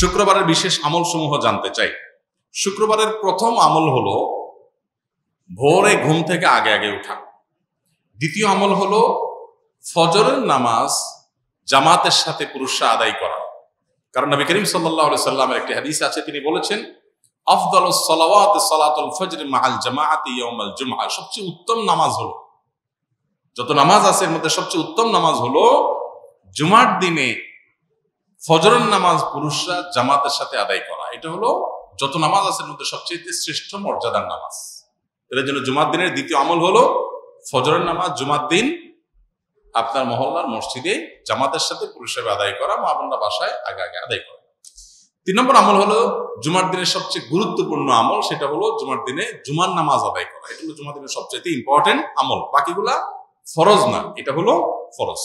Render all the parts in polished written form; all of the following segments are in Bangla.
শুক্রবারের বিশেষ আমল সমূহ জানতে চাই। শুক্রবারের প্রথম আমল হলো ভোরে ঘুম থেকে আগে আগে উঠা। দ্বিতীয় আমল হলো ফজরের নামাজ জামাতের সাথে পুরুষরা আদায় করা। কারণ নবী করিম সাল্লাল্লাহু আলাইহি সাল্লামের একটি হাদিস আছে, তিনি বলেছেন আফদালুস সালাওয়াত সালাতুল ফজর মাআল জামাআতি ইয়াউমাল জুমআহ। সবচেয়ে উত্তম নামাজ হলো, যত নামাজ আছে এর মধ্যে সবচেয়ে উত্তম নামাজ হলো জুমার দিনে ফজরের নামাজ পুরুষরা জামাতের সাথে আদায় করা। এটা হলো যত নামাজ আছে এর মধ্যে সবচেয়ে শ্রেষ্ঠ মর্যাদার নামাজ। এর জন্য জুমার দিনের দ্বিতীয় আমল হলো ফজরের নামাজ জুমার দিন আপনার মহল্লার মসজিদে জামাতের সাথে পুরুষরা আদায় করা, মা বোনরা বাসায় আগে আগে আদায় করা। 3 নম্বর আমল হলো জুমার দিনের সবচেয়ে গুরুত্বপূর্ণ আমল, সেটা হলো জুমার দিনে জুমার নামাজ আদায় করা। এটা হলো জুমার দিনের সবচেয়ে ইম্পর্টেন্ট আমল, বাকিগুলা ফরজ না, এটা হলো ফরজ।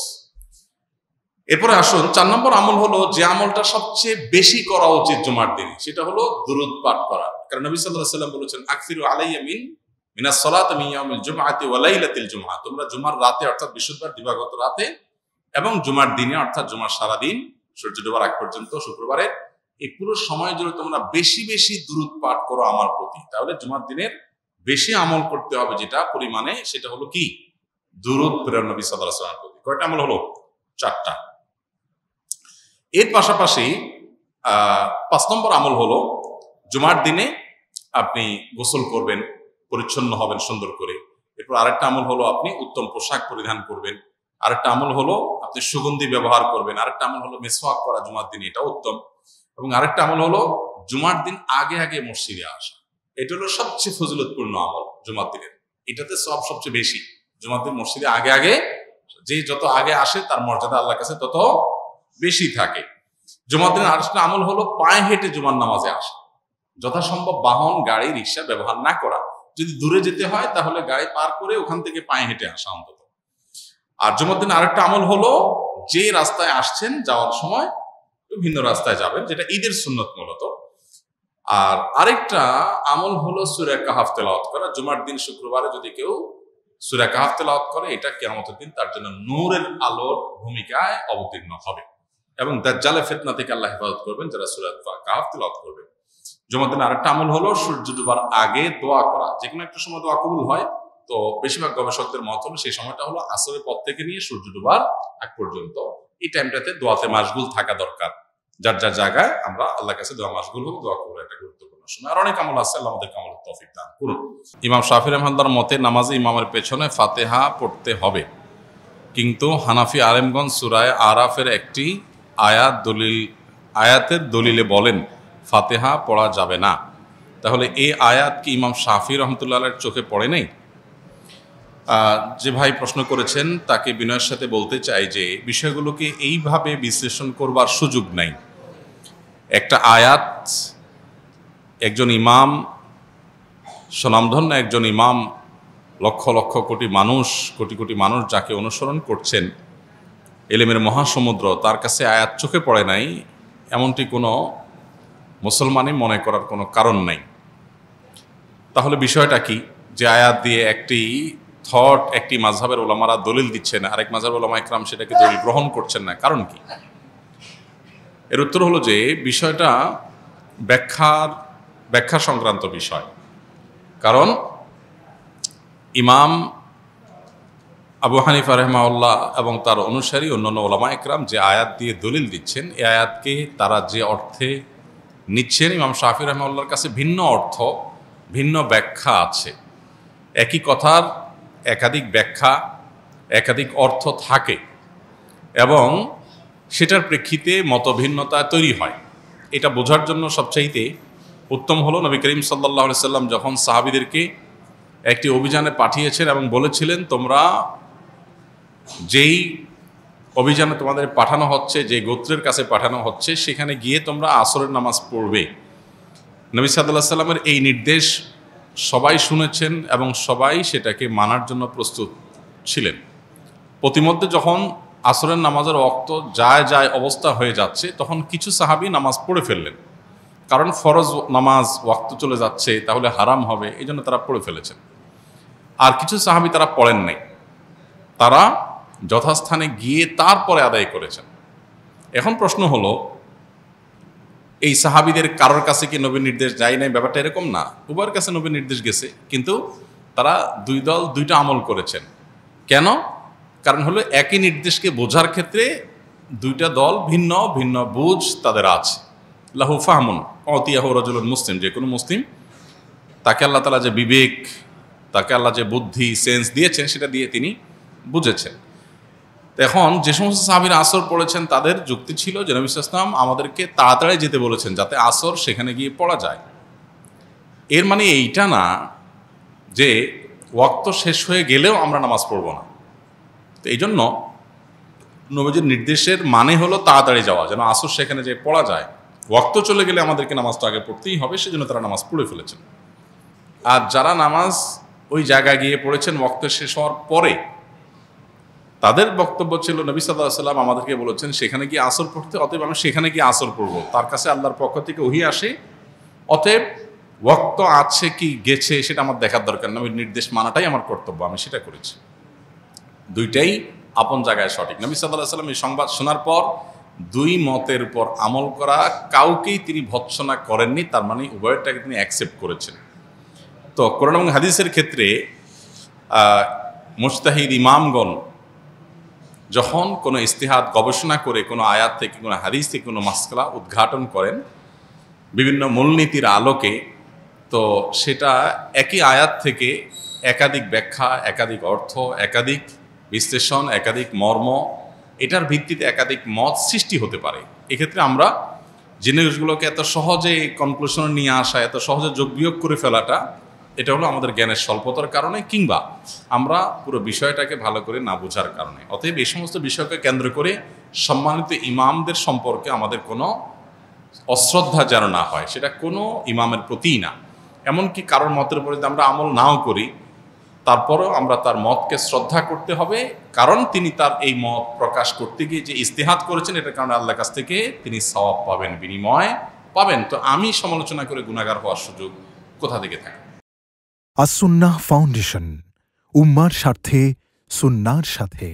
এরপরে আসুন 4 নম্বর আমল হলো যে আমলটা সবচেয়ে বেশি করা উচিত জুমার দিনে, সেটা হলো দুরূদ পাঠ করা। কারণ নবী সাল্লাল্লাহু আলাইহি সাল্লাম বলেছেন আকসিরু আলাইয়া মিনাস সালাতি মিন ইয়াউমিল জুমআতি ওয়া লাইলাতিল জুমআহ। তোমরা জুমার রাতে অর্থাৎ বৃহস্পতিবার দিবাগত রাতে এবং জুমার দিনে অর্থাৎ জুমার সারা দিন সূর্য ডোবার আগ পর্যন্ত শুক্রবারে এই পুরো সময় জুড়ে তোমরা বেশি বেশি দুরূদ পাঠ করো আমার প্রতি। তাহলে জুমার দিনের বেশি আমল করতে হবে যেটা পরিমাণে, সেটা হলো কি দুরূদ প্রেরণ নবী সাল্লাল্লাহু আলাইহি ওয়াসাল্লামের প্রতি। কয়টা আমল হলো? 4টা। এর পাশাপাশি 5 নম্বর আমল হলো জুমার দিনে আপনি গোসল করবেন, পরিচ্ছন্ন হবেন সুন্দর করে। এরপর আরেকটা আমল হলো আপনি উত্তম পোশাক পরিধান করবেন। আরেকটা আমল হলো আপনি সুগন্ধি ব্যবহার করবেন। আরেকটা আমল হলো মিসওয়াক করা জুমার দিনে, এটা উত্তম। এবং আরেকটা আমল হলো জুমার দিন আগে আগে মসজিদে আসা। এটা হলো সবচেয়ে ফজিলতপূর্ণ আমল জুমার দিনের, এটাতে সব সবচেয়ে বেশি। জুমার দিন মসজিদে আগে আগে, যে যত আগে আসে তার মর্যাদা আল্লাহর কাছে তত বেশি থাকে। জুমার দিনের আরেকটা আমল হলো পায়ে হেঁটে জুমার নামাজে আসা। যথাসম্ভব বাহন, গাড়ি, রিক্সা ব্যবহার না করা। যদি দূরে যেতে হয় তাহলে গাড়ি পার করে ওখান থেকে পায়ে হেঁটে আসা অন্তত। আর জুমার দিন আরেকটা আমল হলো যে রাস্তায় আসছেন যাওয়ার সময় ভিন্ন রাস্তায় যাবেন, যেটা ঈদের সুন্নত মূলত। আর আরেকটা আমল হলো সূরা কাহাফ তেলাওয়াত করা। জুমার দিন শুক্রবারে যদি কেউ সূরা কাহাফ তেলাওয়াত করে, এটা কিয়ামতের দিন তার জন্য নূরের আলোর ভূমিকায় অবতীর্ণ হবে এবং দাজ্জালের ফিতনা থেকে আল্লাহ হেফাজত করবেন যারা সূরা কাহাফ তেলাওয়াত করবে। জুমার দিন আরেকটা আমল হলো সূর্য ডুবার আগে দোয়া করা। যে কোনো একটা সময় দোয়া কবুল হয়, তো বেশিরভাগ গবেষকদের মত হলো সেই সময়টা হলো আসরের পর থেকে নিয়ে সূর্য ডুবার আগ পর্যন্ত। এই টাইমটাতে দোয়াতে মাশগুল থাকা দরকার। যার যার জায়গায় আমরা আল্লাহর কাছে দোয়া মাশগুল হবো, দোয়া কবুল একটা গুরুত্বপূর্ণ সময়। আর অনেক আমল আছে, আল্লাহ আমাদের আমলের তৌফিক দান করুন। ইমাম শাফি রাহমাতুল্লাহর মতে নামাজে ইমামের পেছনে ফাতিহা পড়তে হবে, কিন্তু হানাফি আলেমগণ সূরা আরাফের একটি আয়াতের দলিলে বলেন ফাতিহা পড়া যাবে না। তাহলে এই আয়াত কি ইমাম শাফি রহমতুল্লাহের চোখে পড়ে নেই? যে ভাই প্রশ্ন করেছেন তাকে বিনয়ের সাথে বলতে চাই যে বিষয়গুলোকে এইভাবে বিশ্লেষণ করবার সুযোগ নাই। একটা আয়াত, একজন ইমাম, স্বনামধন্য একজন ইমাম, লক্ষ লক্ষ কোটি কোটি মানুষ যাকে অনুসরণ করছেন, ইলমের মহাসমুদ্র, তার কাছে আয়াত চোখে পড়ে নাই এমনটি কোনো মুসলমানই মনে করার কোনো কারণ নাই। তাহলে বিষয়টা কি যে আয়াত দিয়ে একটি মাযহাবের ওলামারা দলিল দিচ্ছেন, আরেক মাযহাবের ওলামা ইকরাম সেটাকে দলিল গ্রহণ করছেন না, কারণ কি? এর উত্তর হলো যে বিষয়টা ব্যাখ্যা সংক্রান্ত বিষয়। কারণ ইমাম আবু হানিফা রাহিমাহুল্লাহ এবং তার অনুসারী অন্যান্য ওলামা ইকরাম যে আয়াত দিয়ে দলিল দিচ্ছেন, এই আয়াতকে তারা যে অর্থে নিচ্ছেন, ইমাম শাফি রাহিমাহুল্লাহর কাছে ভিন্ন অর্থ, ভিন্ন ব্যাখ্যা আছে। একই কথার একাধিক ব্যাখ্যা, একাধিক অর্থ থাকে এবং সেটার প্রেক্ষিতে মতভিন্নতা তৈরি হয়। এটা বোঝার জন্য সবচাইতে উত্তম হলো নবী করিম সাল্লাল্লাহু আলাইহি সাল্লাম যখন সাহাবীদেরকে একটি অভিযানে পাঠিয়েছেন এবং বলেছিলেন তোমরা যেই অভিযানে তোমাদের পাঠানো হচ্ছে, যে গোত্রের কাছে পাঠানো হচ্ছে, সেখানে গিয়ে তোমরা আসরের নামাজ পড়বে। নবী সাল্লাল্লাহু আলাইহি সাল্লামের এই নির্দেশ সবাই শুনেছেন এবং সবাই সেটাকে মানার জন্য প্রস্তুত ছিলেন। প্রতিমধ্যে যখন আসরের নামাজের ওয়াক্ত যায় অবস্থা হয়ে যাচ্ছে, তখন কিছু সাহাবী নামাজ পড়ে ফেললেন। কারণ ফরজ নামাজ ওয়াক্ত চলে যাচ্ছে, তাহলে হারাম হবে, এই জন্য তারা পড়ে ফেলেছেন। আর কিছু সাহাবী তারা পড়েন নাই, তারা যথাস্থানে গিয়ে তারপরে আদায় করেছেন। এখন প্রশ্ন হলো এই সাহাবীদের কারোর কাছে কি নবীর নির্দেশ যায় নাই? ব্যাপারটা এরকম না, উভয়ের কাছে নবীর নির্দেশ গেছে, কিন্তু তারা দুই দল দুইটা আমল করেছেন। কেন? কারণ হলো একই নির্দেশকে বোঝার ক্ষেত্রে দুইটা দল ভিন্ন ভিন্ন বুঝ তাদের আছে। লাহু ফাহমুন অতিয়াহু রাজুলুন মুসলিম, যে কোনো মুসলিম তাকে আল্লাহ তাআলা যে বিবেক, তাকে আল্লাহ যে বুদ্ধি সেন্স দিয়েছেন, সেটা দিয়ে তিনি বুঝেছেন। এখন যে সমস্ত সাহাবীরা আসর পড়েছেন তাদের যুক্তি ছিল যে নবী সাল্লাল্লাহু আলাইহি ওয়াসাল্লাম আমাদেরকে তাড়াতাড়ি যেতে বলেছেন যাতে আসর সেখানে গিয়ে পড়া যায়। এর মানে এইটা না যে ওয়াক্ত শেষ হয়ে গেলেও আমরা নামাজ পড়ব না। তো এই জন্য নবীজির নির্দেশের মানে হলো তাড়াতাড়ি যাওয়া, যেন আসর সেখানে যে পড়া যায়। ওয়াক্ত চলে গেলে আমাদেরকে নামাজটা আগে পড়তেই হবে, সেজন্য তারা নামাজ পড়ে ফেলেছেন। আর যারা নামাজ ওই জায়গায় গিয়ে পড়েছেন ওয়াক্ত শেষ হওয়ার পরে, তাদের বক্তব্য ছিল নবী সাল্লাল্লাহু আলাইহি ওয়াসাল্লাম আমাদেরকে বলেছেন সেখানে গিয়ে আসর পড়তে, অতএব আমি সেখানে গিয়ে আসর পড়ব। তার কাছে আল্লাহর পক্ষ থেকে ওহী আসে, অতএব ওয়াক্ত আছে কি গেছে সেটা আমার দেখার দরকার, নবীর নির্দেশ মানাটাই আমার কর্তব্য, আমি সেটা করেছি। দুইটাই আপন জায়গায় সঠিক। নবী সাল্লাল্লাহু আলাইহি ওয়াসাল্লাম এই সংবাদ শোনার পর দুই মতের উপর আমল করা কাউকেই তিনি ভৎসনা করেননি, তার মানে উভয়টাকে তিনি অ্যাকসেপ্ট করেছেন। তো কোরআন এবং হাদিসের ক্ষেত্রে মুজতাহিদ ইমামগণ যখন কোনো ইস্তিহাদ গবেষণা করে কোনো আয়াত থেকে, কোনো হাদিস থেকে কোনো মাসআলা উদ্ঘাটন করেন বিভিন্ন মূলনীতির আলোকে, তো সেটা একই আয়াত থেকে একাধিক ব্যাখ্যা, একাধিক অর্থ, একাধিক বিশ্লেষণ, একাধিক মর্ম, এটার ভিত্তিতে একাধিক মত সৃষ্টি হতে পারে। এক্ষেত্রে আমরা জিনিসগুলোকে এত সহজে কনক্লুশনে নিয়ে আসা, এত সহজে যোগ বিয়োগ করে ফেলাটা, এটা হলো আমাদের জ্ঞানের স্বল্পতার কারণে, কিংবা আমরা পুরো বিষয়টাকে ভালো করে না বোঝার কারণে। অতএব এই সমস্ত বিষয়কে কেন্দ্র করে সম্মানিত ইমামদের সম্পর্কে আমাদের কোনো অশ্রদ্ধা যেন না হয়, সেটা কোনো ইমামের প্রতিই না। এমনকি কারোর মতের উপরে আমরা আমল নাও করি, তারপরেও আমরা তার মতকে শ্রদ্ধা করতে হবে, কারণ তিনি তার এই মত প্রকাশ করতে গিয়ে যে ইস্তেহাদ করেছেন, এটার কারণে আল্লাহর কাছ থেকে তিনি সওয়াব পাবেন, বিনিময় পাবেন। তো আমি সমালোচনা করে গুনাহগার হওয়ার সুযোগ কোথা থেকে থাকে? আস-সুন্নাহ ফাউন্ডেশন, উম্মার স্বার্থে সুন্নাহর সাথে।